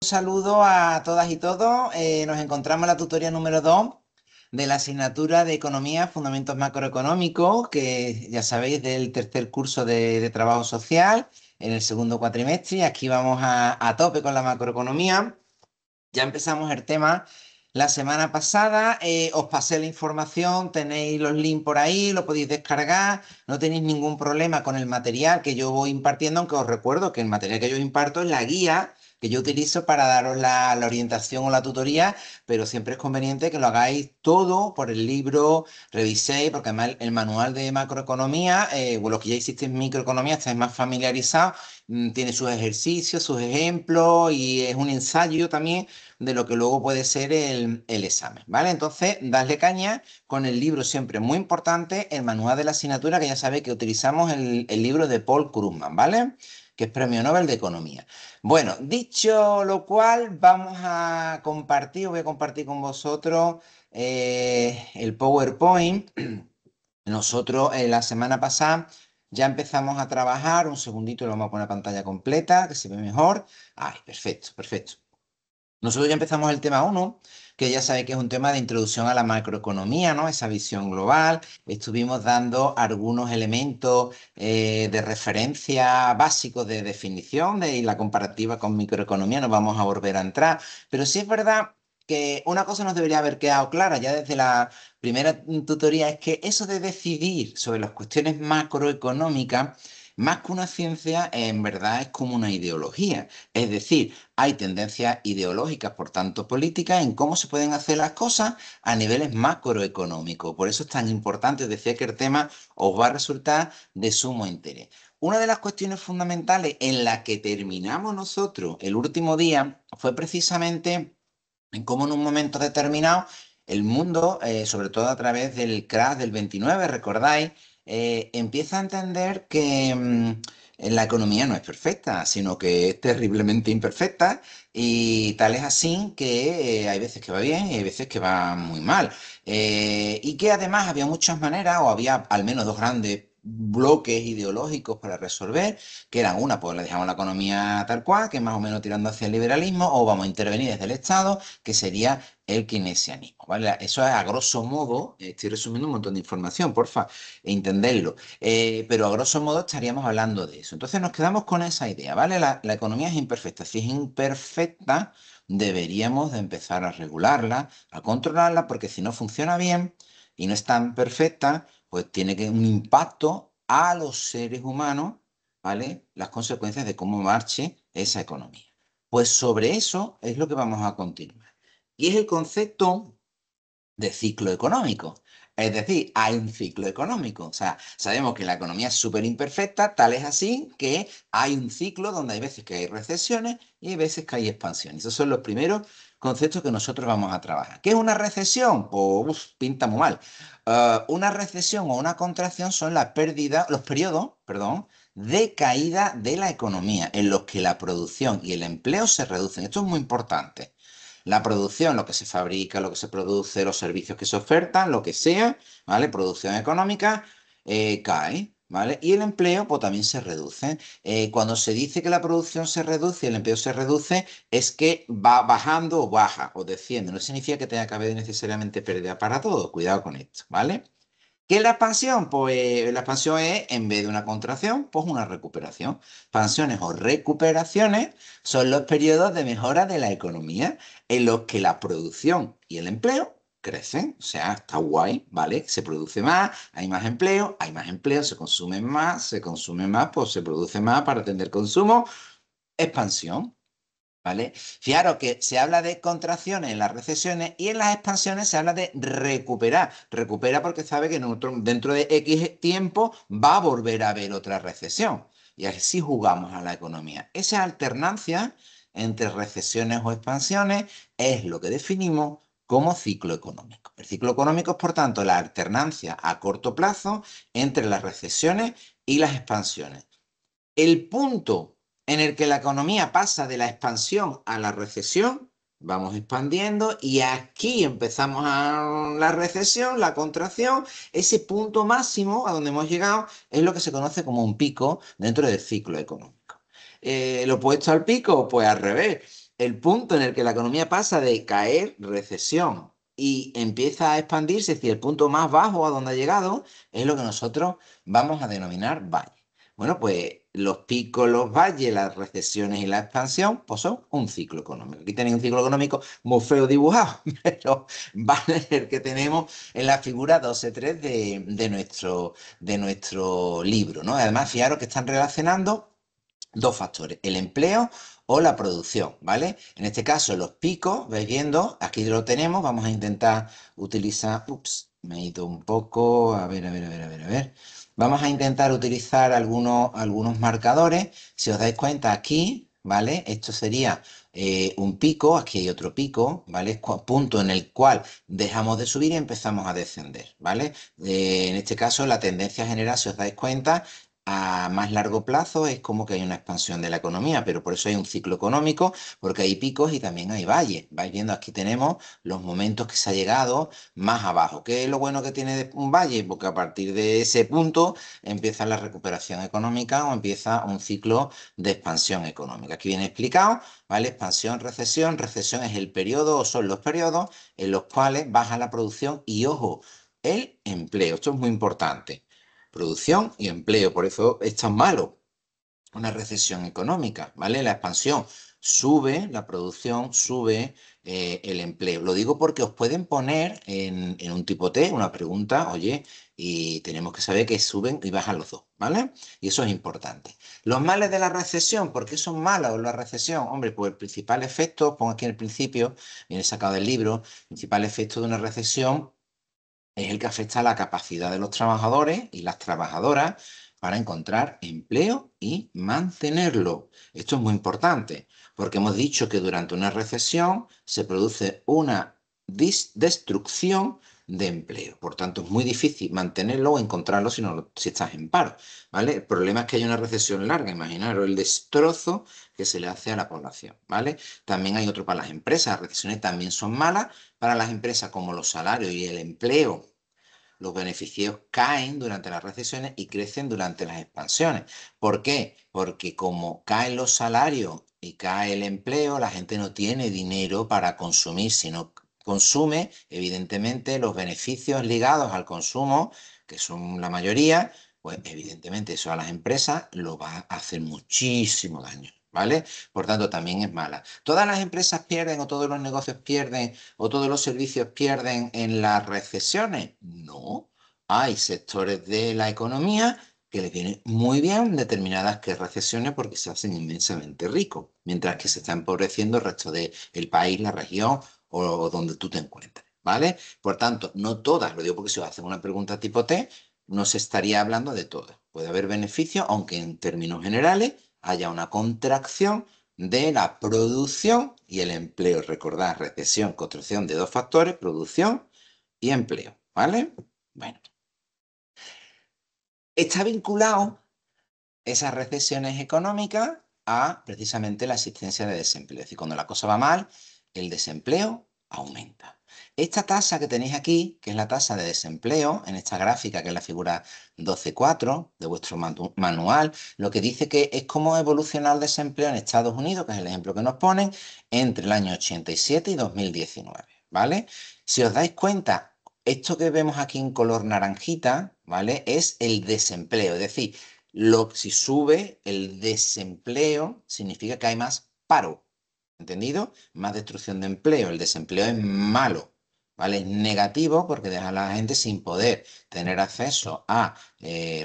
Un saludo a todas y todos. Nos encontramos en la tutoría número 2 de la asignatura de Economía, Fundamentos Macroeconómicos, que ya sabéis del tercer curso de Trabajo Social en el segundo cuatrimestre. Y aquí vamos a tope con la macroeconomía. Ya empezamos el tema la semana pasada, os pasé la información, tenéis los links por ahí, lo podéis descargar, no tenéis ningún problema con el material que yo voy impartiendo, aunque os recuerdo que el material que yo imparto es la guía que yo utilizo para daros la orientación o la tutoría, pero siempre es conveniente que lo hagáis todo por el libro, reviséis, porque además el manual de macroeconomía, o lo que ya hiciste en microeconomía, estáis más familiarizados, tiene sus ejercicios, sus ejemplos y es un ensayo también de lo que luego puede ser el examen, ¿vale? Entonces, darle caña con el libro siempre muy importante, el manual de la asignatura, que ya sabéis que utilizamos el libro de Paul Krugman, ¿vale? Que es Premio Nobel de Economía. Bueno, dicho lo cual, vamos a compartir, voy a compartir con vosotros el PowerPoint. Nosotros la semana pasada ya empezamos a trabajar, un segundito, lo vamos a poner a pantalla completa, que se ve mejor. Ay, perfecto, perfecto. Nosotros ya empezamos el tema uno, que ya sabéis que es un tema de introducción a la macroeconomía, ¿no? Esa visión global. Estuvimos dando algunos elementos de referencia básicos de definición y la comparativa con microeconomía, no vamos a volver a entrar. Pero sí es verdad que una cosa nos debería haber quedado clara ya desde la primera tutoría, es que eso de decidir sobre las cuestiones macroeconómicas, más que una ciencia, en verdad es como una ideología. Es decir, hay tendencias ideológicas, por tanto políticas, en cómo se pueden hacer las cosas a niveles macroeconómicos. Por eso es tan importante, decía que el tema os va a resultar de sumo interés. Una de las cuestiones fundamentales en la que terminamos nosotros el último día fue precisamente en cómo en un momento determinado el mundo, sobre todo a través del crash del 29, recordáis, empieza a entender que la economía no es perfecta, sino que es terriblemente imperfecta y tal es así que hay veces que va bien y hay veces que va muy mal. Y que además había muchas maneras, o había al menos dos grandes bloques ideológicos para resolver, que eran una, pues le dejamos la economía tal cual, que es más o menos tirando hacia el liberalismo, o vamos a intervenir desde el Estado, que sería el keynesianismo, ¿vale? Eso es a grosso modo, estoy resumiendo un montón de información, porfa, entenderlo, pero a grosso modo estaríamos hablando de eso. Entonces nos quedamos con esa idea, ¿vale? La economía es imperfecta. Si es imperfecta, deberíamos de empezar a regularla, a controlarla, porque si no funciona bien y no es tan perfecta, pues tiene que un impacto a los seres humanos, ¿vale? Las consecuencias de cómo marche esa economía. Pues sobre eso es lo que vamos a continuar. Y es el concepto de ciclo económico. Es decir, hay un ciclo económico. O sea, sabemos que la economía es súper imperfecta, tal es así que hay un ciclo donde hay veces que hay recesiones y hay veces que hay expansiones. Esos son los primeros conceptos que nosotros vamos a trabajar. ¿Qué es una recesión? Pues pinta muy mal. Una recesión o una contracción son las pérdidas, los periodos, perdón, de caída de la economía en los que la producción y el empleo se reducen. Esto es muy importante. La producción, lo que se fabrica, lo que se produce, los servicios que se ofertan, lo que sea, ¿vale? Producción económica cae, ¿vale? Y el empleo, pues también se reduce. Cuando se dice que la producción se reduce y el empleo se reduce, es que va bajando o baja o desciende. No significa que tenga que haber necesariamente pérdida para todo. Cuidado con esto, ¿vale? ¿Qué es la expansión? Pues la expansión es, en vez de una contracción, pues una recuperación. Expansiones o recuperaciones son los periodos de mejora de la economía en los que la producción y el empleo crecen. O sea, está guay, ¿vale? Se produce más, hay más empleo, se consume más, pues se produce más para atender consumo. Expansión. ¿Vale? Fijaros que se habla de contracciones en las recesiones y en las expansiones se habla de recuperar. Recupera porque sabe que dentro de X tiempo va a volver a haber otra recesión. Y así jugamos a la economía. Esa alternancia entre recesiones o expansiones es lo que definimos como ciclo económico. El ciclo económico es, por tanto, la alternancia a corto plazo entre las recesiones y las expansiones. El punto en el que la economía pasa de la expansión a la recesión, vamos expandiendo y aquí empezamos a la recesión, la contracción, ese punto máximo a donde hemos llegado es lo que se conoce como un pico dentro del ciclo económico. ¿Lo opuesto al pico? Pues al revés. El punto en el que la economía pasa de caer, recesión, y empieza a expandirse, es decir, el punto más bajo a donde ha llegado, es lo que nosotros vamos a denominar valle. Bueno, pues los picos, los valles, las recesiones y la expansión, pues son un ciclo económico. Aquí tenéis un ciclo económico muy feo dibujado, pero vale el que tenemos en la figura 12.3 de nuestro libro, ¿no? Además, fijaros que están relacionando dos factores, el empleo o la producción, ¿vale? En este caso, los picos, vais viendo, aquí lo tenemos, vamos a intentar utilizar, me he ido un poco, a ver. Vamos a intentar utilizar algunos marcadores, si os dais cuenta aquí, ¿vale? Esto sería un pico, aquí hay otro pico, ¿vale? Punto en el cual dejamos de subir y empezamos a descender, ¿vale? En este caso, la tendencia general, si os dais cuenta, a más largo plazo es como que hay una expansión de la economía, pero por eso hay un ciclo económico, porque hay picos y también hay valles. Vais viendo, aquí tenemos los momentos que se ha llegado más abajo. ¿Qué es lo bueno que tiene un valle? Porque a partir de ese punto empieza la recuperación económica o empieza un ciclo de expansión económica. Aquí viene explicado, ¿vale? Expansión, recesión. Recesión es el periodo o son los periodos en los cuales baja la producción y, ojo, el empleo. Esto es muy importante. Producción y empleo, por eso es tan malo una recesión económica, ¿vale? La expansión sube, la producción sube, el empleo. Lo digo porque os pueden poner en un tipo T una pregunta, oye, y tenemos que saber que suben y bajan los dos, ¿vale? Y eso es importante. Los males de la recesión, ¿por qué son malas la recesión? Hombre, pues el principal efecto, pongo aquí en el principio, viene sacado del libro, el principal efecto de una recesión es el que afecta a la capacidad de los trabajadores y las trabajadoras para encontrar empleo y mantenerlo. Esto es muy importante, porque hemos dicho que durante una recesión se produce una destrucción de empleo. Por tanto, es muy difícil mantenerlo o encontrarlo si estás en paro, ¿vale? El problema es que hay una recesión larga. Imaginaros el destrozo que se le hace a la población, ¿vale? También hay otro para las empresas. Las recesiones también son malas para las empresas, como los salarios y el empleo. Los beneficios caen durante las recesiones y crecen durante las expansiones. ¿Por qué? Porque como caen los salarios y cae el empleo, la gente no tiene dinero para consumir, sino consume, evidentemente, los beneficios ligados al consumo, que son la mayoría, pues evidentemente eso a las empresas lo va a hacer muchísimo daño, ¿vale? Por tanto, también es mala. ¿Todas las empresas pierden o todos los negocios pierden o todos los servicios pierden en las recesiones? No. Hay sectores de la economía que les vienen muy bien determinadas que recesiones porque se hacen inmensamente ricos, mientras que se está empobreciendo el resto del país, la región o donde tú te encuentres, ¿vale? Por tanto, no todas, lo digo porque si os hacen una pregunta tipo T, no se estaría hablando de todas. Puede haber beneficios, aunque en términos generales haya una contracción de la producción y el empleo. Recordad, recesión, construcción de dos factores, producción y empleo, ¿vale? Bueno, está vinculado esas recesiones económicas a precisamente la existencia de desempleo. Es decir, cuando la cosa va mal, el desempleo aumenta. Esta tasa que tenéis aquí, que es la tasa de desempleo, en esta gráfica, que es la figura 12.4 de vuestro manual, lo que dice que es cómo evoluciona el desempleo en Estados Unidos, que es el ejemplo que nos ponen, entre el año 87 y 2019, ¿vale? Si os dais cuenta, esto que vemos aquí en color naranjita, ¿vale? Es el desempleo, es decir, si sube el desempleo, significa que hay más paro, ¿entendido? Más destrucción de empleo. El desempleo es malo, ¿vale? Es negativo porque deja a la gente sin poder tener acceso a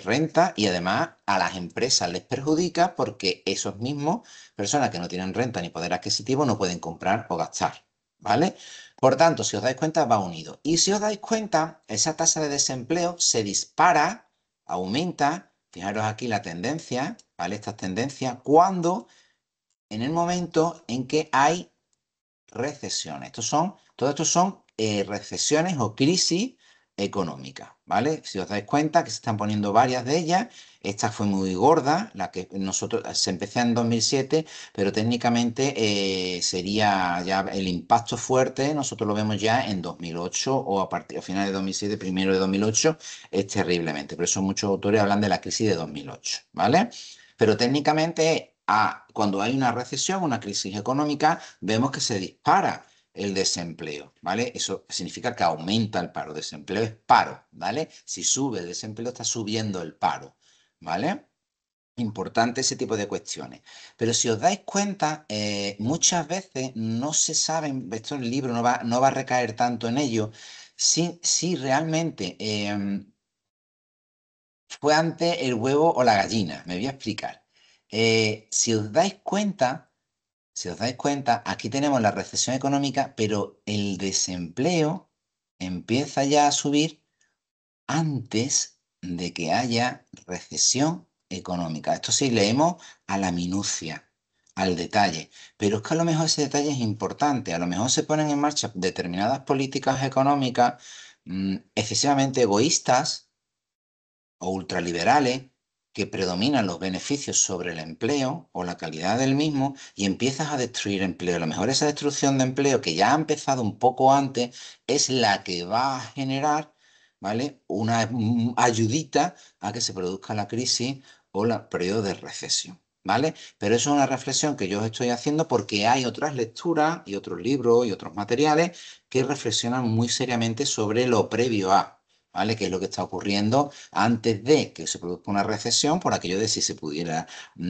renta y además a las empresas les perjudica porque esos mismos personas que no tienen renta ni poder adquisitivo no pueden comprar o gastar, ¿vale? Por tanto, si os dais cuenta, va unido. Y si os dais cuenta, esa tasa de desempleo se dispara, aumenta. Fijaros aquí la tendencia, ¿vale? Estas tendencias, cuando en el momento en que hay recesiones. Todo esto son recesiones o crisis económicas, ¿vale? Si os dais cuenta que se están poniendo varias de ellas, esta fue muy gorda, la que nosotros se empezó en 2007, pero técnicamente sería ya el impacto fuerte, nosotros lo vemos ya en 2008 o a finales de 2007, primero de 2008, es terriblemente. Por eso muchos autores hablan de la crisis de 2008, ¿vale? Pero técnicamente cuando hay una recesión, una crisis económica, vemos que se dispara el desempleo, ¿vale? Eso significa que aumenta el paro. Desempleo es paro, ¿vale? Si sube el desempleo, está subiendo el paro, ¿vale? Importante ese tipo de cuestiones. Pero si os dais cuenta, muchas veces no se saben, esto en el libro no va a recaer tanto en ello, si realmente fue antes el huevo o la gallina. Me voy a explicar. Si os dais cuenta, aquí tenemos la recesión económica, pero el desempleo empieza ya a subir antes de que haya recesión económica. Esto sí, leemos a la minucia, al detalle. Pero es que a lo mejor ese detalle es importante. A lo mejor se ponen en marcha determinadas políticas económicas excesivamente egoístas o ultraliberales que predominan los beneficios sobre el empleo o la calidad del mismo y empiezas a destruir empleo. A lo mejor esa destrucción de empleo que ya ha empezado un poco antes es la que va a generar, ¿vale? Una ayudita a que se produzca la crisis o el periodo de recesión. ¿Vale? Pero eso es una reflexión que yo os estoy haciendo porque hay otras lecturas y otros libros y otros materiales que reflexionan muy seriamente sobre lo previo a, ¿vale? ¿Qué es lo que está ocurriendo antes de que se produzca una recesión por aquello de si se pudiera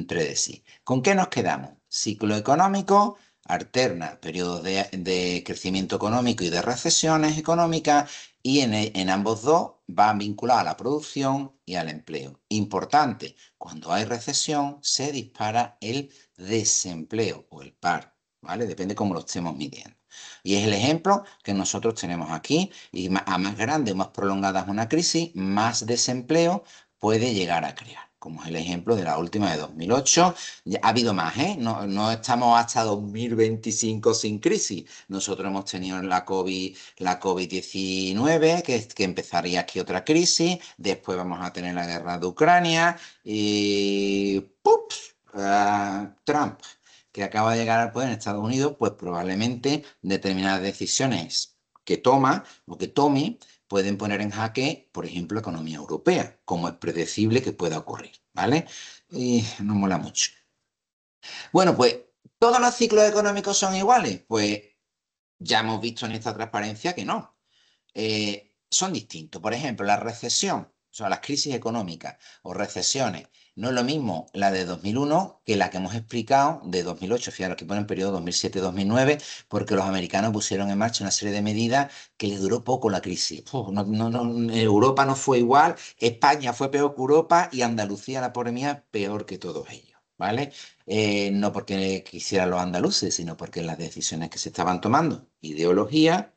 predecir? ¿Con qué nos quedamos? Ciclo económico, alterna periodos de crecimiento económico y de recesiones económicas y en ambos dos van vinculados a la producción y al empleo. Importante, cuando hay recesión se dispara el desempleo o el paro, ¿vale? Depende cómo lo estemos midiendo. Y es el ejemplo que nosotros tenemos aquí. Y a más grande o más prolongada es una crisis, más desempleo puede llegar a crear. Como es el ejemplo de la última de 2008. Ya ha habido más, ¿eh? No estamos hasta 2025 sin crisis. Nosotros hemos tenido la COVID-19, que empezaría aquí otra crisis. Después vamos a tener la guerra de Ucrania. Y ¡pups! Trump, que acaba de llegar al poder en Estados Unidos, pues probablemente determinadas decisiones que toma o que tome pueden poner en jaque, por ejemplo, la economía europea, como es predecible que pueda ocurrir, ¿vale? Y no mola mucho. Bueno, pues, ¿todos los ciclos económicos son iguales? Pues ya hemos visto en esta transparencia que no. Son distintos. Por ejemplo, la recesión, o sea, las crisis económicas o recesiones, no es lo mismo la de 2001 que la que hemos explicado de 2008. Fíjate, aquí ponen periodo 2007-2009, porque los americanos pusieron en marcha una serie de medidas que les duró poco la crisis. Europa no fue igual, España fue peor que Europa y Andalucía, la pobre mía, peor que todos ellos. ¿Vale? No porque quisieran los andaluces, sino porque las decisiones que se estaban tomando, ideología,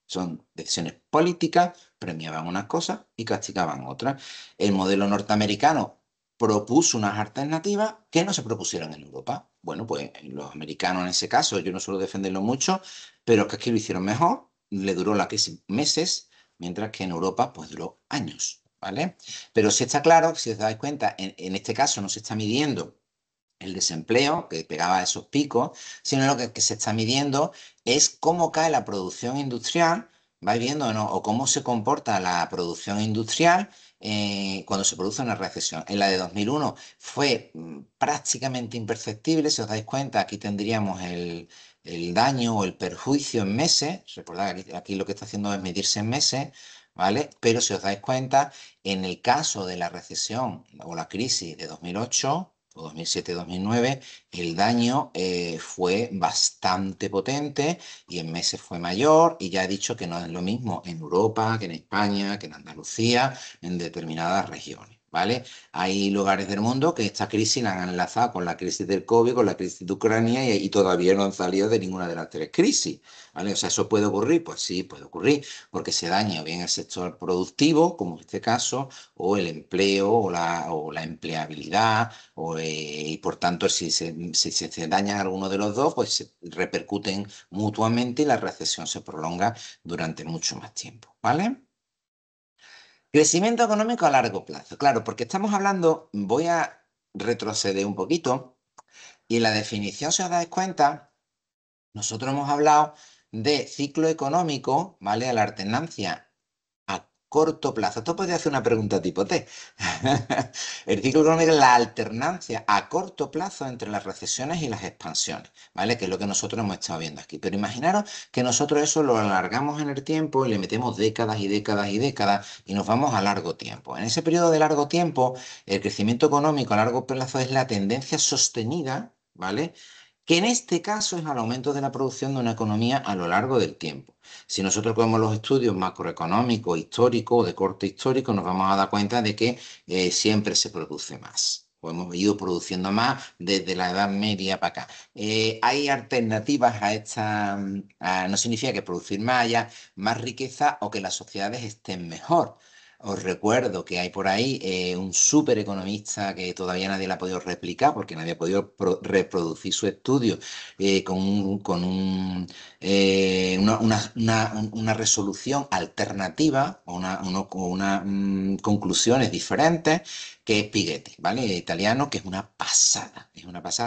son decisiones políticas, premiaban unas cosas y castigaban otras. El modelo norteamericano propuso unas alternativas que no se propusieron en Europa. Bueno, pues los americanos en ese caso, yo no suelo defenderlo mucho, pero es que aquí lo hicieron mejor, le duró la crisis meses, mientras que en Europa pues duró años, ¿vale? Pero sí está claro, si os dais cuenta, en este caso no se está midiendo el desempleo, que pegaba esos picos, sino lo que se está midiendo es cómo cae la producción industrial, vais viendo, ¿no? O cómo se comporta la producción industrial cuando se produce una recesión. En la de 2001 fue prácticamente imperceptible, si os dais cuenta, aquí tendríamos el daño o el perjuicio en meses, recordad que aquí lo que está haciendo es medirse en meses, ¿vale? Pero si os dais cuenta, en el caso de la recesión o la crisis de 2008, o 2007-2009, el daño fue bastante potente y en meses fue mayor y ya he dicho que no es lo mismo en Europa, que en España, que en Andalucía, en determinadas regiones, ¿vale? Hay lugares del mundo que esta crisis la han enlazado con la crisis del COVID, con la crisis de Ucrania y todavía no han salido de ninguna de las tres crisis, ¿vale? O sea, ¿eso puede ocurrir? Pues sí, puede ocurrir, porque se daña bien el sector productivo, como en este caso, o el empleo o la empleabilidad y por tanto, si se dañan alguno de los dos, pues se repercuten mutuamente y la recesión se prolonga durante mucho más tiempo, ¿vale? Crecimiento económico a largo plazo, claro, porque estamos hablando, voy a retroceder un poquito, y en la definición, si os dais cuenta, nosotros hemos hablado de ciclo económico, ¿vale? A la alternancia corto plazo. Esto podría hacer una pregunta tipo T. El ciclo económico es la alternancia a corto plazo entre las recesiones y las expansiones, ¿vale? Que es lo que nosotros hemos estado viendo aquí. Pero imaginaros que nosotros eso lo alargamos en el tiempo y le metemos décadas y décadas y décadas y nos vamos a largo tiempo. En ese periodo de largo tiempo, el crecimiento económico a largo plazo es la tendencia sostenida, ¿vale? Que en este caso es al aumento de la producción de una economía a lo largo del tiempo. Si nosotros vemos los estudios macroeconómicos, históricos o de corte histórico, nos vamos a dar cuenta de que siempre se produce más. O hemos ido produciendo más desde la Edad Media para acá. Hay alternativas a esta, no significa que producir más haya más riqueza o que las sociedades estén mejor. Os recuerdo que hay por ahí un súper economista que todavía nadie le ha podido replicar porque nadie ha podido reproducir su estudio una resolución alternativa o conclusiones diferentes, que es Piketty, ¿vale? Italiano, que es una pasada,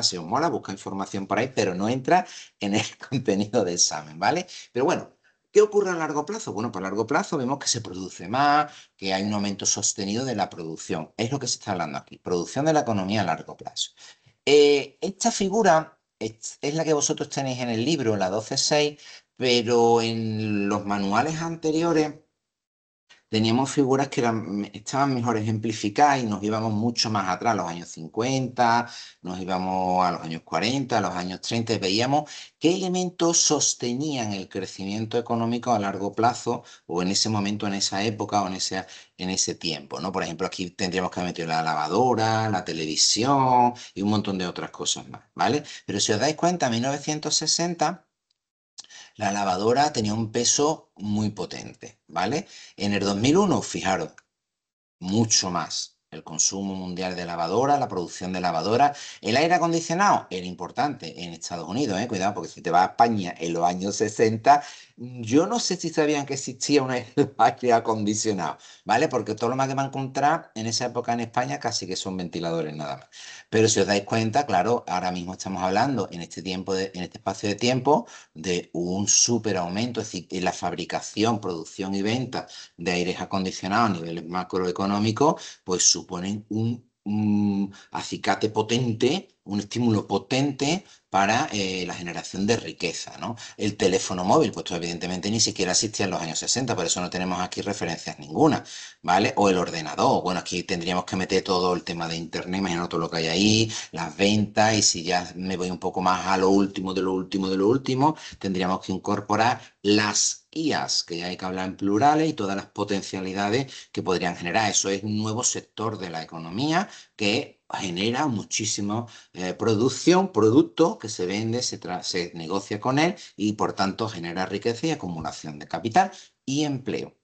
si os mola, busca información por ahí, pero no entra en el contenido del examen, ¿vale? Pero bueno. ¿Qué ocurre a largo plazo? Bueno, pues a largo plazo vemos que se produce más, que hay un aumento sostenido de la producción. Es lo que se está hablando aquí, producción de la economía a largo plazo. Esta figura es la que vosotros tenéis en el libro, la 12.6, pero en los manuales anteriores teníamos figuras que estaban mejor ejemplificadas y nos íbamos mucho más atrás, a los años 50, nos íbamos a los años 40, a los años 30, y veíamos qué elementos sostenían el crecimiento económico a largo plazo o en ese momento, en esa época o en ese tiempo, ¿no? Por ejemplo, aquí tendríamos que meter la lavadora, la televisión y un montón de otras cosas más, ¿vale? Pero si os dais cuenta, en 1960 la lavadora tenía un peso muy potente, ¿vale? En el 2001, fijaros, mucho más. El consumo mundial de lavadoras, la producción de lavadoras. El aire acondicionado era importante en Estados Unidos, ¿eh? Cuidado, porque si te vas a España en los años 60, yo no sé si sabían que existía un aire acondicionado, ¿vale? Porque todo lo más que va a encontrar en esa época en España casi que son ventiladores nada más. Pero si os dais cuenta, claro, ahora mismo estamos hablando en este tiempo, en este espacio de tiempo, de un súper aumento, es decir, en la fabricación, producción y venta de aires acondicionados a niveles macroeconómicos, pues suponen un acicate potente, un estímulo potente para la generación de riqueza, ¿no? El teléfono móvil, pues evidentemente ni siquiera existía en los años 60, por eso no tenemos aquí referencias ninguna, ¿vale? O el ordenador, bueno, aquí tendríamos que meter todo el tema de Internet, imagino todo lo que hay ahí, las ventas, y si ya me voy un poco más a lo último de lo último de lo último, tendríamos que incorporar las IAs, que ya hay que hablar en plurales, y todas las potencialidades que podrían generar. Eso es un nuevo sector de la economía que genera muchísimo producción, producto que se vende, se negocia con él y por tanto genera riqueza y acumulación de capital y empleo,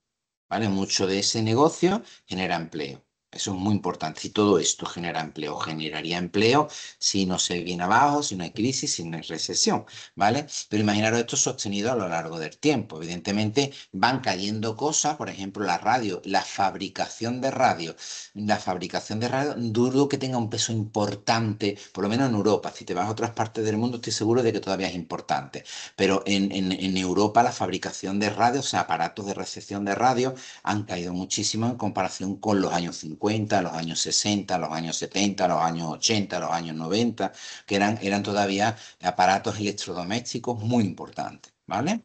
¿vale? Mucho de ese negocio genera empleo. Eso es muy importante. Si todo esto genera empleo, generaría empleo si no se viene abajo, si no hay crisis, si no hay recesión, ¿vale? Pero imaginaros esto sostenido a lo largo del tiempo. Evidentemente van cayendo cosas, por ejemplo, la radio, la fabricación de radio. La fabricación de radio, dudo que tenga un peso importante, por lo menos en Europa. Si te vas a otras partes del mundo, estoy seguro de que todavía es importante. Pero en Europa la fabricación de radio, o sea, aparatos de recepción de radio, han caído muchísimo en comparación con los años 50, los años 60, los años 70, los años 80, los años 90, que eran todavía aparatos electrodomésticos muy importantes, ¿vale?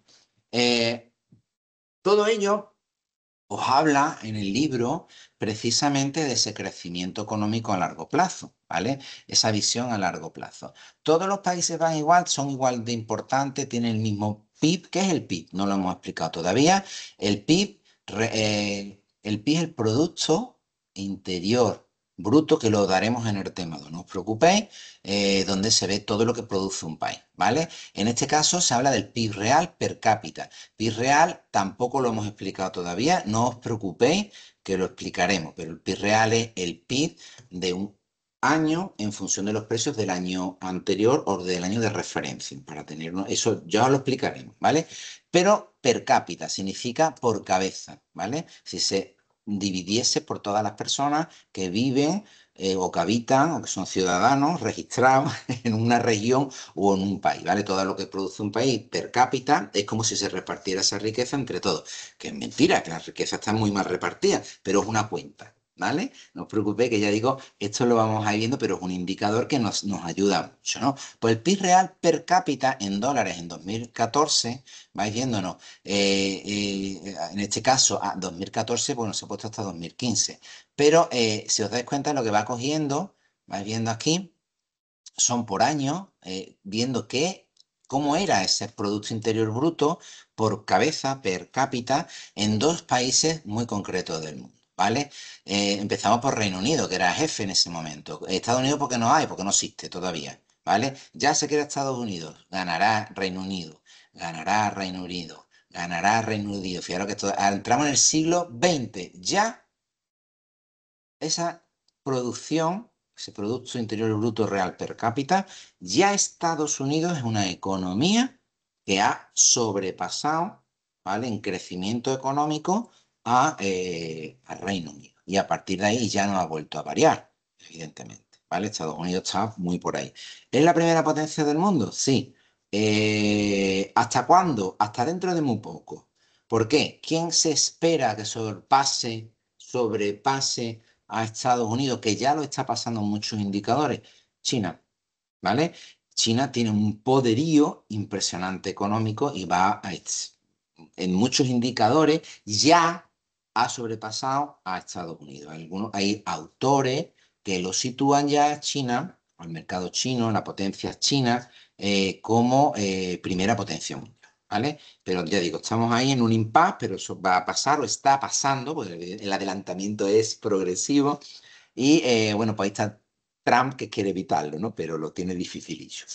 Eh, todo ello os habla en el libro precisamente de ese crecimiento económico a largo plazo, ¿vale? Esa visión a largo plazo. Todos los países van igual, son igual de importantes, tienen el mismo PIB. ¿Qué es el PIB? No lo hemos explicado todavía. El PIB es el Producto Interior Bruto, que lo daremos en el tema 2, no os preocupéis, donde se ve todo lo que produce un país, ¿vale? En este caso se habla del PIB real per cápita. PIB real tampoco lo hemos explicado todavía, no os preocupéis que lo explicaremos, pero el PIB real es el PIB de un año en función de los precios del año anterior o del año de referencia, para tenerlo, eso ya os lo explicaremos, ¿vale? Pero per cápita significa por cabeza, ¿vale? Si se dividiese por todas las personas que viven o que habitan o que son ciudadanos registrados en una región o en un país, ¿vale? Todo lo que produce un país per cápita es como si se repartiera esa riqueza entre todos, que es mentira, que la riqueza está muy mal repartida, pero es una cuenta. ¿Vale? No os preocupéis que ya digo, esto lo vamos a ir viendo, pero es un indicador que nos ayuda mucho, ¿no? Pues el PIB real per cápita en dólares en 2014, vais viendo, ¿no? En este caso, a 2014, bueno, se ha puesto hasta 2015. Pero si os dais cuenta, lo que va cogiendo, vais viendo aquí, son por año, viendo cómo era ese Producto Interior Bruto por cabeza, per cápita, en dos países muy concretos del mundo. ¿Vale? Empezamos por Reino Unido, que era jefe en ese momento. Estados Unidos porque no hay, porque no existe todavía. ¿Vale? Ya se queda Estados Unidos, ganará Reino Unido, ganará Reino Unido, ganará Reino Unido. Fijaros que entramos en el siglo XX. Ya esa producción, ese Producto Interior Bruto Real per cápita, ya Estados Unidos es una economía que ha sobrepasado, ¿vale? En crecimiento económico a Reino Unido. Y a partir de ahí ya no ha vuelto a variar, evidentemente, ¿vale? Estados Unidos está muy por ahí. ¿Es la primera potencia del mundo? Sí. ¿Hasta cuándo? Hasta dentro de muy poco. ¿Por qué? ¿Quién se espera que sobrepase a Estados Unidos, que ya lo está pasando en muchos indicadores? China, ¿vale? China tiene un poderío impresionante económico y en muchos indicadores ya ha sobrepasado a Estados Unidos. Hay autores que lo sitúan ya a China, al mercado chino, la potencia china, como primera potencia mundial. ¿Vale? Pero ya digo, estamos ahí en un impasse, pero eso va a pasar o está pasando, porque el adelantamiento es progresivo. Y bueno, pues ahí está Trump que quiere evitarlo, ¿no? Pero lo tiene dificilillo.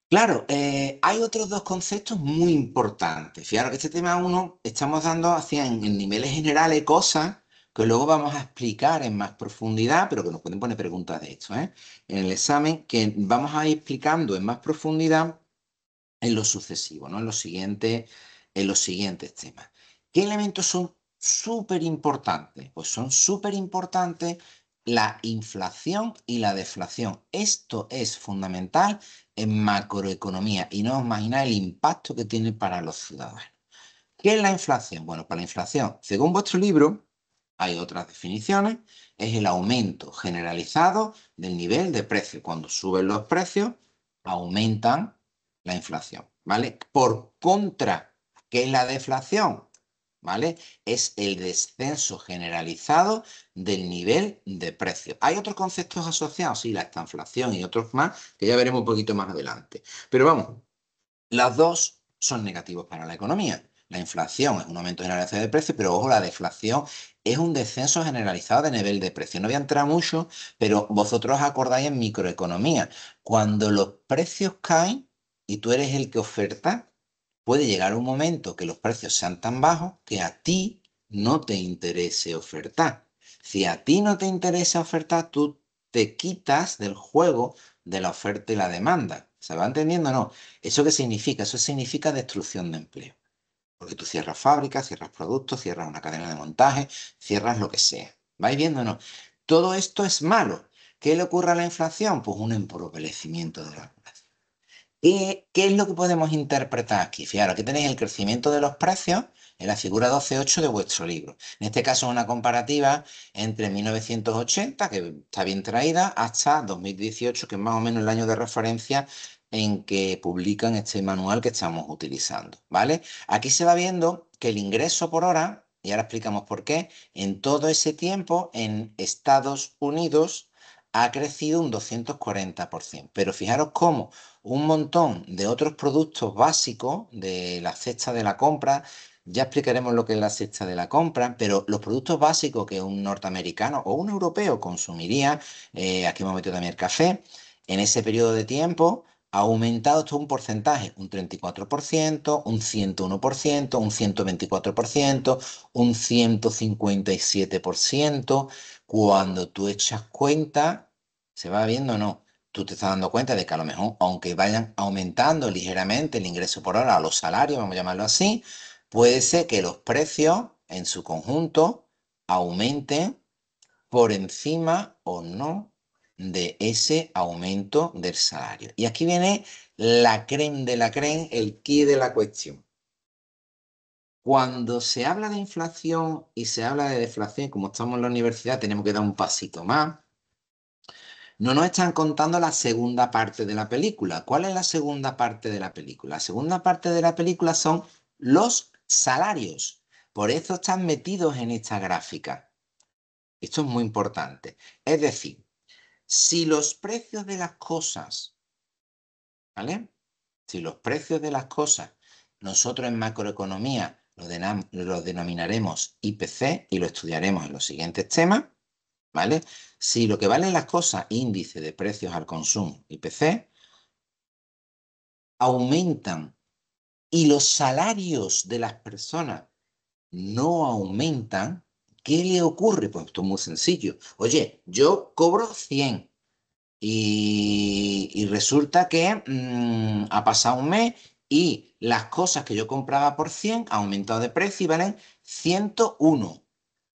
Claro, hay otros dos conceptos muy importantes. Fijaros que este tema uno estamos dando hacia en niveles generales cosas que luego vamos a explicar en más profundidad, pero que nos pueden poner preguntas de esto, ¿eh? En el examen que vamos a ir explicando en más profundidad en lo sucesivo, ¿no? En los siguientes temas. ¿Qué elementos son súper importantes? Pues son súper importantes la inflación y la deflación. Esto es fundamental en macroeconomía y no os imagináis el impacto que tiene para los ciudadanos. ¿Qué es la inflación? Bueno, para la inflación, según vuestro libro, hay otras definiciones, es el aumento generalizado del nivel de precio. Cuando suben los precios, aumentan la inflación, ¿vale? Por contra, ¿qué es la deflación? ¿Vale? Es el descenso generalizado del nivel de precio. Hay otros conceptos asociados, sí, la estanflación y otros más, que ya veremos un poquito más adelante. Pero vamos, las dos son negativos para la economía. La inflación es un aumento generalizado de precios, pero ojo, la deflación es un descenso generalizado de nivel de precio. No voy a entrar mucho, pero vosotros acordáis en microeconomía. Cuando los precios caen y tú eres el que oferta, puede llegar un momento que los precios sean tan bajos que a ti no te interese ofertar. Si a ti no te interesa ofertar, tú te quitas del juego de la oferta y la demanda. ¿Se va entendiendo o no? ¿Eso qué significa? Eso significa destrucción de empleo. Porque tú cierras fábricas, cierras productos, cierras una cadena de montaje, cierras lo que sea. ¿Vais viendo o no? Todo esto es malo. ¿Qué le ocurre a la inflación? Pues un empobrecimiento de la población. ¿Qué es lo que podemos interpretar aquí? Fijaros, aquí tenéis el crecimiento de los precios en la figura 12.8 de vuestro libro. En este caso, una comparativa entre 1980, que está bien traída, hasta 2018, que es más o menos el año de referencia en que publican este manual que estamos utilizando, ¿vale? Aquí se va viendo que el ingreso por hora, y ahora explicamos por qué, en todo ese tiempo en Estados Unidos ha crecido un 240%. Pero fijaros cómo un montón de otros productos básicos de la cesta de la compra. Ya explicaremos lo que es la cesta de la compra, pero los productos básicos que un norteamericano o un europeo consumiría, aquí hemos metido también el café, en ese periodo de tiempo ha aumentado todo un porcentaje, un 34%, un 101%, un 124%, un 157%. Cuando tú echas cuenta, se va viendo o no, tú te estás dando cuenta de que a lo mejor, aunque vayan aumentando ligeramente el ingreso por hora o los salarios, vamos a llamarlo así, puede ser que los precios en su conjunto aumenten por encima o no de ese aumento del salario. Y aquí viene la crème de la crème, el quid de la cuestión. Cuando se habla de inflación y se habla de deflación, como estamos en la universidad, tenemos que dar un pasito más. No nos están contando la segunda parte de la película. ¿Cuál es la segunda parte de la película? La segunda parte de la película son los salarios. Por eso están metidos en esta gráfica. Esto es muy importante. Es decir, si los precios de las cosas, ¿vale? Si los precios de las cosas, nosotros en macroeconomía lo denominaremos IPC y lo estudiaremos en los siguientes temas, ¿vale? Si lo que valen las cosas, índice de precios al consumo, IPC, aumentan y los salarios de las personas no aumentan, ¿qué le ocurre? Pues esto es muy sencillo. Oye, yo cobro 100 y resulta que ha pasado un mes y las cosas que yo compraba por 100 han aumentado de precio y valen 101.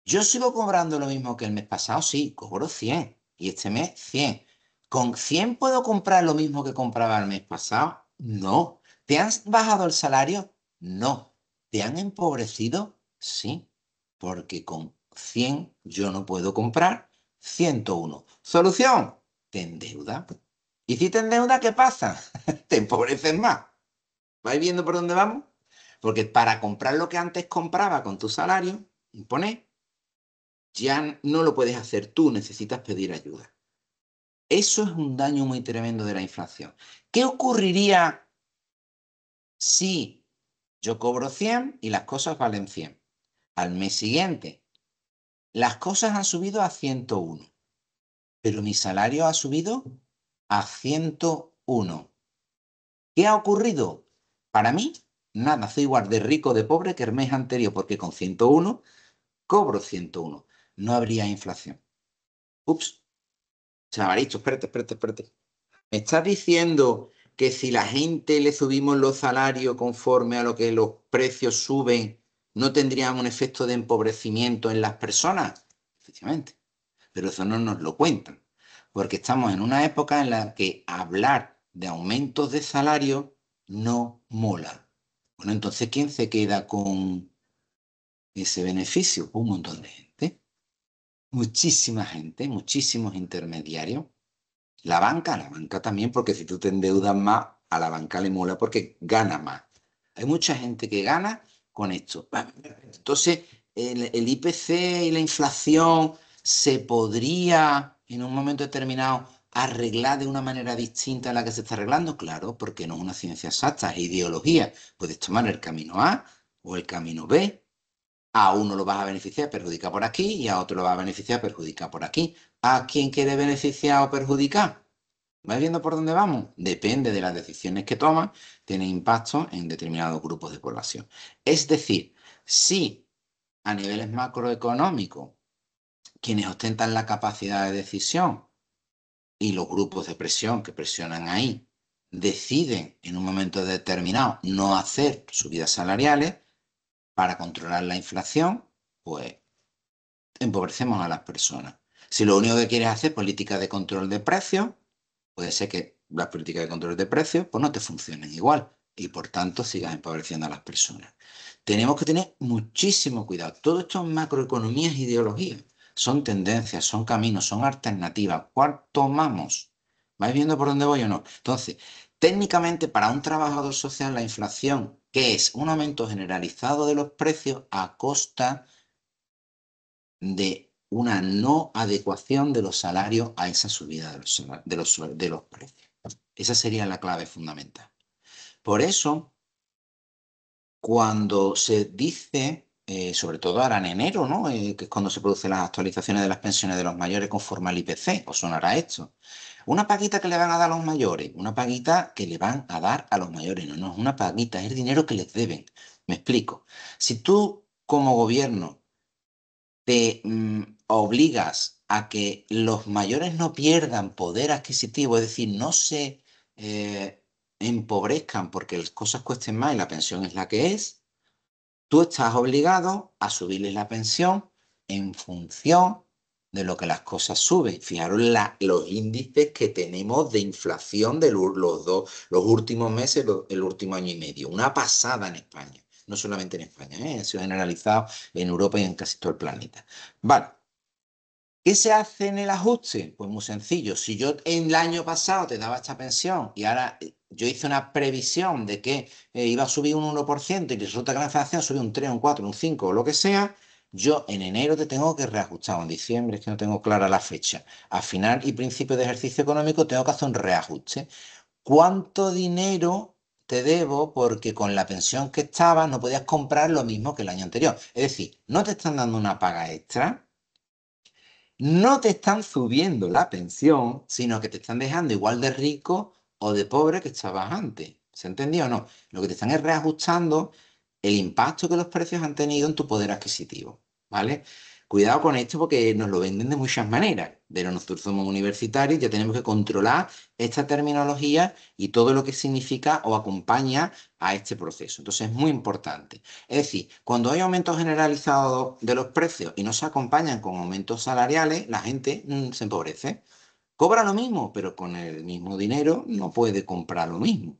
Yo sigo cobrando lo mismo que el mes pasado, sí, cobro 100 y este mes 100. ¿Con 100 puedo comprar lo mismo que compraba el mes pasado? No. ¿Te han bajado el salario? No. ¿Te han empobrecido? Sí, porque con 100 yo no puedo comprar 101. ¿Solución? Te endeuda. ¿Y si te endeuda, qué pasa? Te empobreces más. ¿Vais viendo por dónde vamos? Porque para comprar lo que antes compraba con tu salario, impone, ya no lo puedes hacer tú, necesitas pedir ayuda. Eso es un daño muy tremendo de la inflación. ¿Qué ocurriría si yo cobro 100 y las cosas valen 100? Al mes siguiente, las cosas han subido a 101, pero mi salario ha subido a 101. ¿Qué ha ocurrido? Para mí, nada, soy igual de rico de pobre que el mes anterior, porque con 101 cobro 101. No habría inflación. Ups, chavalito, espérate. ¿Me estás diciendo que si la gente le subimos los salarios conforme a lo que los precios suben, no tendríamos un efecto de empobrecimiento en las personas? Efectivamente, pero eso no nos lo cuentan, porque estamos en una época en la que hablar de aumentos de salario no mola. Bueno, entonces, ¿quién se queda con ese beneficio? Un montón de gente, muchísima gente, muchísimos intermediarios. La banca también, porque si tú te endeudas más, a la banca le mola porque gana más. Hay mucha gente que gana con esto. Entonces, el IPC y la inflación se podría, en un momento determinado, arreglar de una manera distinta a la que se está arreglando. Claro, porque no es una ciencia exacta, es ideología. Puedes tomar el camino A o el camino B. A uno lo vas a beneficiar, perjudicar por aquí, y a otro lo vas a beneficiar, perjudicar por aquí. ¿A quién quiere beneficiar o perjudicar? ¿Vais viendo por dónde vamos? Depende de las decisiones que toman, tiene impacto en determinados grupos de población. Es decir, si a niveles macroeconómicos, quienes ostentan la capacidad de decisión y los grupos de presión que presionan ahí, deciden en un momento determinado no hacer subidas salariales para controlar la inflación, pues empobrecemos a las personas. Si lo único que quieres hacer es política de control de precios, puede ser que las políticas de control de precios pues no te funcionen igual y por tanto sigas empobreciendo a las personas. Tenemos que tener muchísimo cuidado. Todo esto es macroeconomía es ideología. Son tendencias, son caminos, son alternativas. ¿Cuál tomamos? ¿Vais viendo por dónde voy o no? Entonces, técnicamente para un trabajador social la inflación, que es un aumento generalizado de los precios a costa de una no adecuación de los salarios a esa subida de los precios. Esa sería la clave fundamental. Por eso, cuando se dice, sobre todo ahora en enero, ¿no? Que es cuando se producen las actualizaciones de las pensiones de los mayores conforme al IPC, os sonará esto. Una paguita que le van a dar a los mayores, una paguita que le van a dar a los mayores, no, no es una paguita, es el dinero que les deben. Me explico. Si tú como gobierno te obligas a que los mayores no pierdan poder adquisitivo, es decir, no se empobrezcan porque las cosas cuesten más y la pensión es la que es, tú estás obligado a subirles la pensión en función de lo que las cosas suben. Fijaros los índices que tenemos de inflación de los últimos meses, el último año y medio. Una pasada en España. No solamente en España, ha sido generalizado en Europa y en casi todo el planeta. Vale. ¿Qué se hace en el ajuste? Pues muy sencillo. Si yo en el año pasado te daba esta pensión y ahora yo hice una previsión de que iba a subir un 1% y resulta que la inflación sube un 3, un 4, un 5 o lo que sea, yo en enero te tengo que reajustar, o en diciembre, es que no tengo clara la fecha. A final y principio de ejercicio económico tengo que hacer un reajuste. ¿Cuánto dinero te debo? Porque con la pensión que estabas no podías comprar lo mismo que el año anterior. Es decir, no te están dando una paga extra, no te están subiendo la pensión, sino que te están dejando igual de rico o de pobre que estabas antes. ¿Se entendió o no? Lo que te están es reajustando el impacto que los precios han tenido en tu poder adquisitivo, ¿vale? Cuidado con esto porque nos lo venden de muchas maneras, pero nosotros somos universitarios, ya tenemos que controlar esta terminología y todo lo que significa o acompaña a este proceso. Entonces es muy importante. Es decir, cuando hay aumentos generalizados de los precios y no se acompañan con aumentos salariales, la gente se empobrece. Cobra lo mismo, pero con el mismo dinero no puede comprar lo mismo.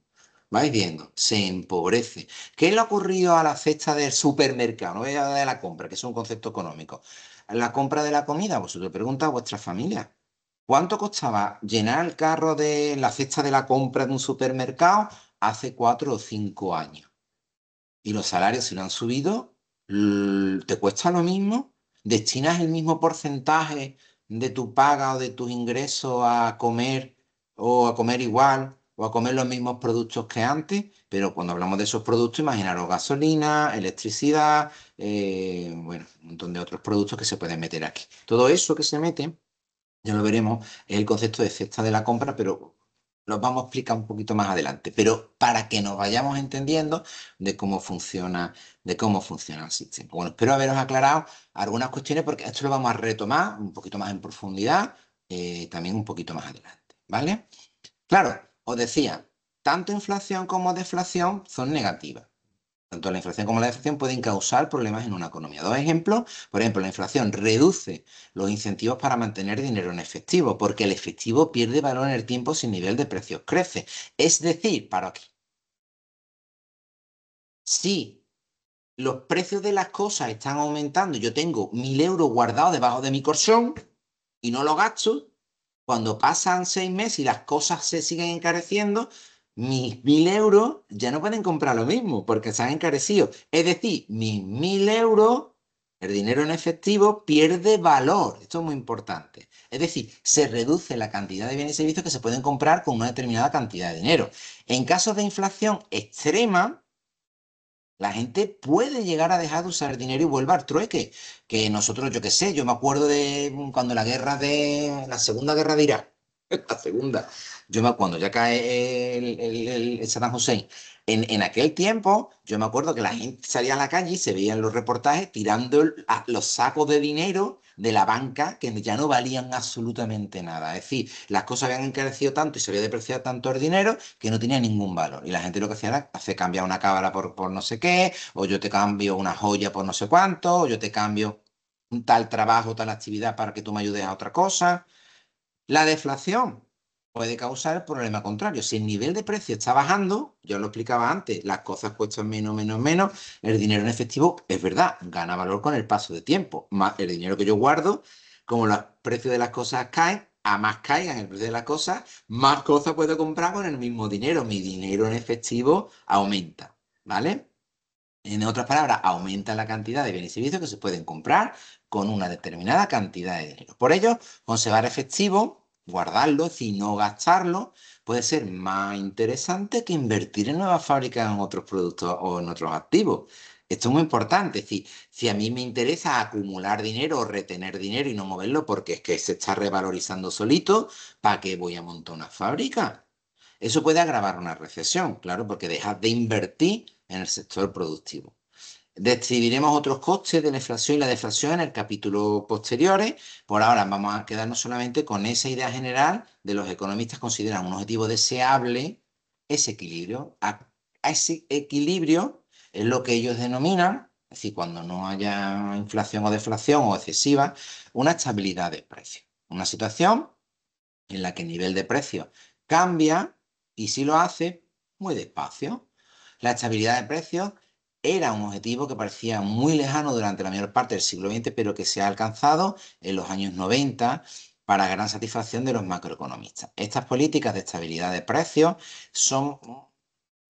¿Vais viendo? Se empobrece. ¿Qué le ha ocurrido a la cesta del supermercado? No voy a hablar de la compra, que es un concepto económico. La compra de la comida, vosotros preguntáis a vuestra familia. ¿Cuánto costaba llenar el carro de la cesta de la compra de un supermercado hace 4 o 5 años? Y los salarios, si no han subido, te cuesta lo mismo. ¿Destinas el mismo porcentaje de tu paga o de tus ingresos a comer o a comer igual o a comer los mismos productos que antes? Pero cuando hablamos de esos productos, imaginaros gasolina, electricidad, bueno, un montón de otros productos que se pueden meter aquí. Todo eso que se mete, ya lo veremos, es el concepto de cesta de la compra, pero los vamos a explicar un poquito más adelante. Pero para que nos vayamos entendiendo de cómo funciona el sistema. Bueno, espero haberos aclarado algunas cuestiones porque esto lo vamos a retomar un poquito más en profundidad, también un poquito más adelante, ¿vale? Claro, os decía, tanto inflación como deflación son negativas. Tanto la inflación como la deflación pueden causar problemas en una economía. Dos ejemplos. Por ejemplo, la inflación reduce los incentivos para mantener dinero en efectivo, porque el efectivo pierde valor en el tiempo si el nivel de precios crece. Es decir, para aquí, si los precios de las cosas están aumentando, yo tengo 1.000 euros guardados debajo de mi colchón y no los gasto, cuando pasan 6 meses y las cosas se siguen encareciendo, mis 1.000 euros ya no pueden comprar lo mismo porque se han encarecido. Es decir, mis 1.000 euros, el dinero en efectivo, pierde valor. Esto es muy importante. Es decir, se reduce la cantidad de bienes y servicios que se pueden comprar con una determinada cantidad de dinero. En casos de inflación extrema, la gente puede llegar a dejar de usar el dinero y vuelve al trueque. Que nosotros, yo qué sé, yo me acuerdo de cuando la Segunda Guerra de Irak, la segunda, cuando ya cae el Saddam Hussein, en aquel tiempo, yo me acuerdo que la gente salía a la calle y se veían los reportajes tirando los sacos de dinero de la banca que ya no valían absolutamente nada. Es decir, las cosas habían encarecido tanto y se había depreciado tanto el dinero que no tenía ningún valor. Y la gente lo que hacía era hacer cambiar una cámara por no sé qué, o yo te cambio una joya por no sé cuánto, o yo te cambio un tal trabajo, tal actividad para que tú me ayudes a otra cosa. La deflación puede causar el problema contrario. Si el nivel de precio está bajando, ya lo explicaba antes, las cosas cuestan menos, menos, menos, el dinero en efectivo, es verdad, gana valor con el paso de tiempo. Más el dinero que yo guardo, como los precios de las cosas caen, a más caigan el precio de las cosas, más cosas puedo comprar con el mismo dinero. Mi dinero en efectivo aumenta, ¿vale? En otras palabras, aumenta la cantidad de bienes y servicios que se pueden comprar con una determinada cantidad de dinero. Por ello, conservar efectivo, guardarlo, y no gastarlo, puede ser más interesante que invertir en nuevas fábricas en otros productos o en otros activos. Esto es muy importante. Es decir, si a mí me interesa acumular dinero o retener dinero y no moverlo porque es que se está revalorizando solito, ¿para qué voy a montar una fábrica? Eso puede agravar una recesión, claro, porque dejas de invertir en el sector productivo. Describiremos otros costes de la inflación y la deflación en el capítulo posteriores. Por ahora vamos a quedarnos solamente con esa idea general de los economistas consideran un objetivo deseable ese equilibrio. A ese equilibrio es lo que ellos denominan es decir, cuando no haya inflación o deflación o excesiva, una estabilidad de precios. Una situación en la que el nivel de precios cambia y si lo hace muy despacio. La estabilidad de precios era un objetivo que parecía muy lejano durante la mayor parte del siglo XX, pero que se ha alcanzado en los años 90 para gran satisfacción de los macroeconomistas. Estas políticas de estabilidad de precios son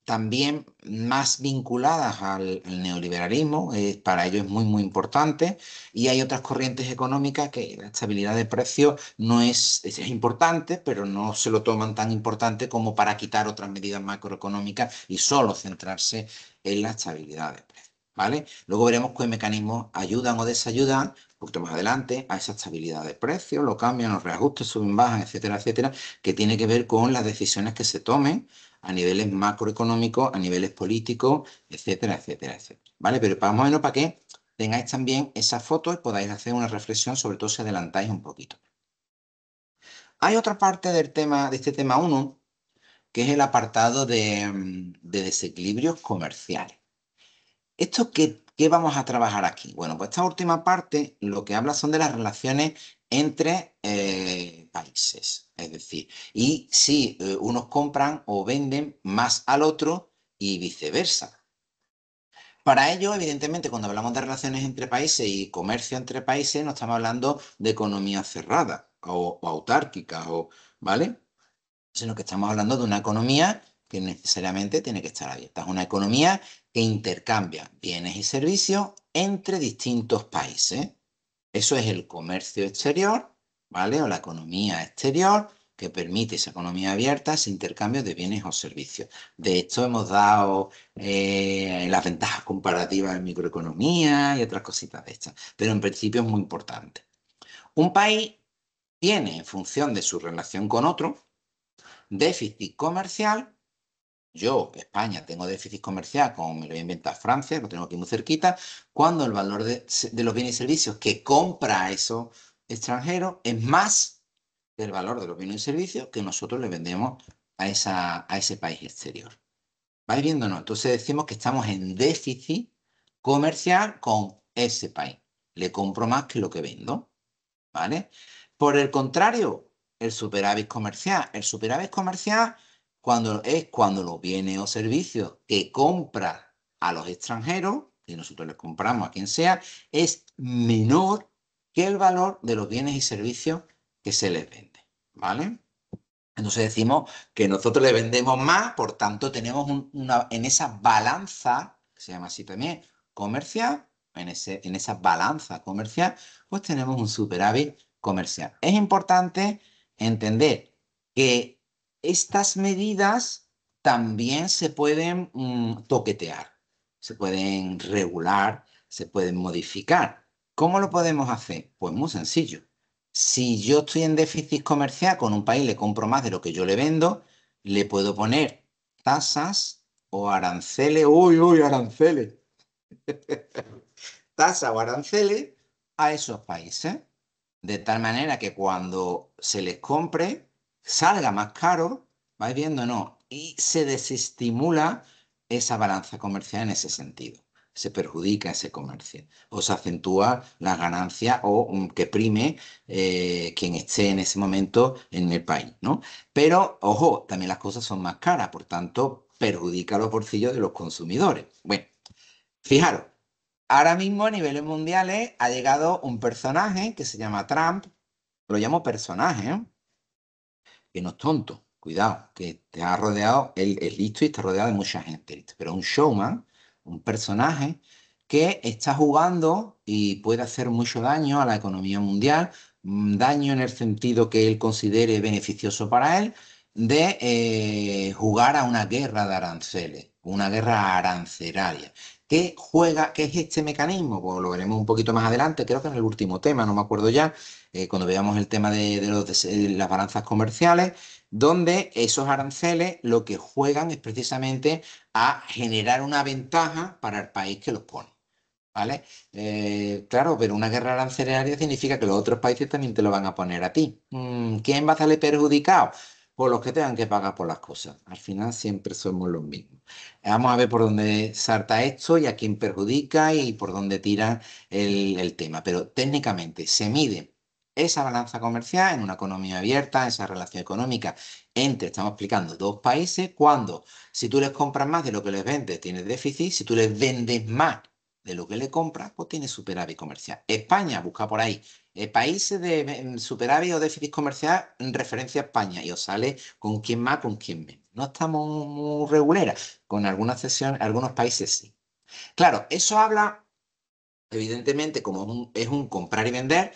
también más vinculadas al neoliberalismo, para ello es muy, muy importante, y hay otras corrientes económicas que la estabilidad de precios no es importante, pero no se lo toman tan importante como para quitar otras medidas macroeconómicas y solo centrarse en la estabilidad de precios, ¿vale? Luego veremos qué mecanismos ayudan o desayudan un poquito más adelante a esa estabilidad de precios, lo cambian, los reajustes, suben, bajan, etcétera, etcétera, que tiene que ver con las decisiones que se tomen a niveles macroeconómicos, a niveles políticos, etcétera, etcétera, etcétera. ¿Vale? Pero más o menos para que tengáis también esa foto y podáis hacer una reflexión, sobre todo si adelantáis un poquito. Hay otra parte del tema, de este tema uno, que es el apartado de desequilibrios comerciales. ¿Esto qué vamos a trabajar aquí? Bueno, pues esta última parte lo que habla son de las relaciones entre países. Es decir, y si unos compran o venden más al otro y viceversa. Para ello, evidentemente, cuando hablamos de relaciones entre países y comercio entre países, no estamos hablando de economía cerrada o autárquica, ¿vale? Sino que estamos hablando de una economía que necesariamente tiene que estar abierta. Es una economía que intercambia bienes y servicios entre distintos países. Eso es el comercio exterior, ¿vale? O la economía exterior, que permite esa economía abierta, ese intercambio de bienes o servicios. De esto hemos dado las ventajas comparativas en microeconomía y otras cositas de estas. Pero en principio es muy importante. Un país tiene, en función de su relación con otro, déficit comercial. Yo, España, tengo déficit comercial, como me lo voy a inventar Francia, lo tengo aquí muy cerquita, cuando el valor de los bienes y servicios que compra a esos extranjeros es más que el valor de los bienes y servicios que nosotros le vendemos a ese país exterior. ¿Vais viendo? No. Entonces decimos que estamos en déficit comercial con ese país. Le compro más que lo que vendo, ¿vale? Por el contrario, el superávit comercial. El superávit comercial cuando los bienes o servicios que compra a los extranjeros, y nosotros les compramos a quien sea, es menor que el valor de los bienes y servicios que se les vende, ¿vale? Entonces decimos que nosotros le vendemos más, por tanto tenemos en esa balanza, que se llama así también, comercial, en esa balanza comercial, pues tenemos un superávit comercial. Es importante entender que estas medidas también se pueden toquetear, se pueden regular, se pueden modificar. ¿Cómo lo podemos hacer? Pues muy sencillo. Si yo estoy en déficit comercial con un país, le compro más de lo que yo le vendo, le puedo poner tasas o aranceles, uy, uy, aranceles, tasas o aranceles a esos países, de tal manera que cuando se les compre, salga más caro, vais viendo, no, y se desestimula esa balanza comercial en ese sentido. Se perjudica ese comercio o se acentúa las ganancias o que prime quien esté en ese momento en el país, ¿no? Pero, ojo, también las cosas son más caras, por tanto, perjudica los bolsillos de los consumidores. Bueno, fijaros, ahora mismo a niveles mundiales ha llegado un personaje que se llama Trump, lo llamo personaje, ¿eh? Que no es tonto, cuidado, que te ha rodeado, él es listo y está rodeado de mucha gente, ¿listo? Pero un showman, un personaje que está jugando y puede hacer mucho daño a la economía mundial, daño en el sentido que él considere beneficioso para él, de jugar a una guerra de aranceles, una guerra arancelaria. ¿Qué juega, qué es este mecanismo? Pues lo veremos un poquito más adelante, creo que en el último tema, no me acuerdo ya, cuando veamos el tema de las balanzas comerciales, donde esos aranceles lo que juegan es precisamente a generar una ventaja para el país que los pone. ¿Vale? Claro, pero una guerra arancelaria significa que los otros países también te lo van a poner a ti. ¿Quién va a salir perjudicado? por los que tengan que pagar por las cosas. Al final siempre somos los mismos. Vamos a ver por dónde salta esto y a quién perjudica y por dónde tira el tema. Pero técnicamente se mide esa balanza comercial en una economía abierta, esa relación económica entre, estamos explicando, dos países, cuando si tú les compras más de lo que les vendes, tienes déficit, si tú les vendes más de lo que le compras, pues tienes superávit comercial. España, busca por ahí, países de superávit o déficit comercial en referencia a España y os sale con quién más, con quién menos. No estamos muy reguleras, con algunas excepciones, algunos países sí. Claro, eso habla, evidentemente, como es un comprar y vender,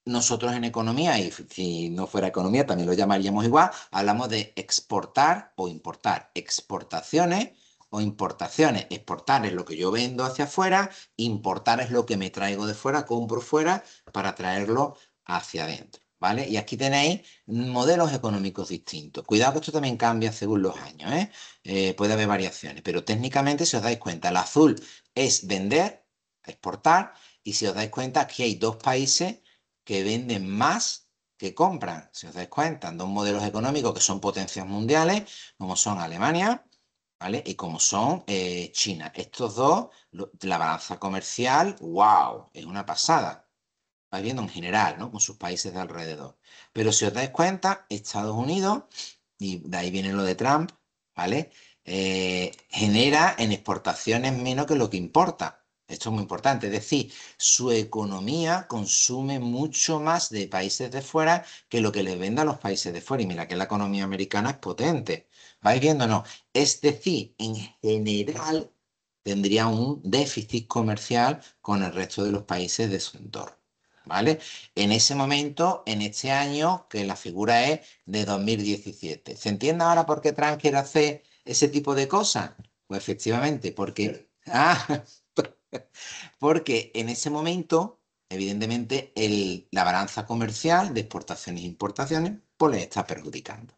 nosotros en economía, y si no fuera economía también lo llamaríamos igual, hablamos de exportar o importar. Exportaciones o importaciones. Exportar es lo que yo vendo hacia afuera, importar es lo que me traigo de fuera, compro fuera para traerlo hacia adentro. ¿Vale? Y aquí tenéis modelos económicos distintos. Cuidado que esto también cambia según los años, ¿eh? Puede haber variaciones, pero técnicamente, si os dais cuenta, el azul es vender, exportar, y si os dais cuenta, aquí hay dos países que venden más que compran. Si os dais cuenta, dos modelos económicos que son potencias mundiales, como son Alemania, ¿vale? Y como son China. Estos dos, la balanza comercial, wow, es una pasada. Vais viendo en general, ¿no? Con sus países de alrededor. Pero si os dais cuenta, Estados Unidos, y de ahí viene lo de Trump, ¿vale? Genera en exportaciones menos que lo que importa. Esto es muy importante. Es decir, su economía consume mucho más de países de fuera que lo que les vende a los países de fuera. Y mira que la economía americana es potente. ¿Vais viendo? No. Es decir, en general tendría un déficit comercial con el resto de los países de su entorno. ¿Vale? En ese momento, en este año, que la figura es de 2017. ¿Se entiende ahora por qué Trump quiere hacer ese tipo de cosas? Pues efectivamente, porque en ese momento, evidentemente, la balanza comercial de exportaciones e importaciones, pues le está perjudicando.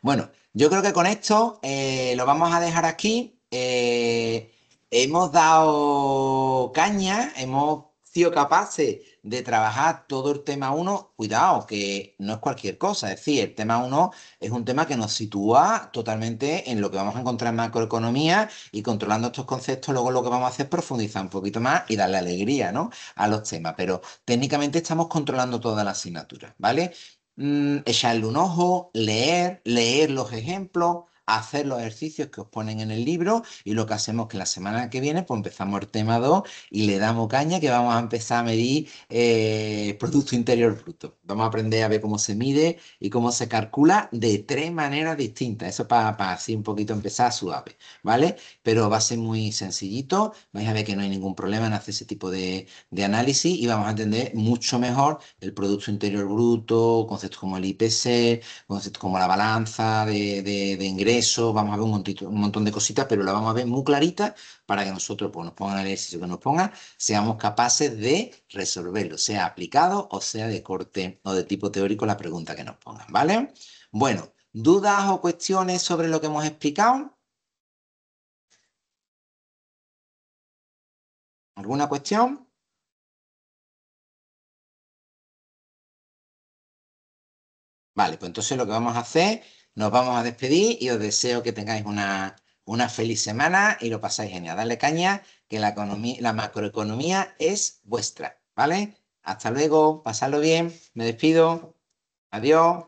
Bueno, yo creo que con esto lo vamos a dejar aquí. Hemos dado caña, hemos sido capaces de trabajar todo el tema uno. Cuidado, que no es cualquier cosa. Es decir, el tema uno es un tema que nos sitúa totalmente en lo que vamos a encontrar en macroeconomía y controlando estos conceptos, luego lo que vamos a hacer es profundizar un poquito más y darle alegría, ¿no? A los temas. Pero técnicamente estamos controlando toda la asignatura, ¿vale? Echarle un ojo, leer los ejemplos, hacer los ejercicios que os ponen en el libro y lo que hacemos que la semana que viene pues empezamos el tema 2 y le damos caña que vamos a empezar a medir Producto Interior Bruto. Vamos a aprender a ver cómo se mide y cómo se calcula de tres maneras distintas. Eso para así un poquito empezar suave, ¿vale? Pero va a ser muy sencillito. Vais a ver que no hay ningún problema en hacer ese tipo de análisis y vamos a entender mucho mejor el Producto Interior Bruto, conceptos como el IPC, conceptos como la balanza de ingresos, vamos a ver un montón de cositas, pero la vamos a ver muy clarita para que nosotros, pues nos pongan el ejercicio que nos pongan, seamos capaces de resolverlo, sea aplicado o sea de corte o de tipo teórico la pregunta que nos pongan, ¿vale? Bueno, ¿dudas o cuestiones sobre lo que hemos explicado? ¿Alguna cuestión? Vale, pues entonces lo que vamos a hacer, nos vamos a despedir y os deseo que tengáis una feliz semana y lo pasáis genial. Dale caña, que la macroeconomía es vuestra, ¿vale? Hasta luego, pasadlo bien, me despido, adiós.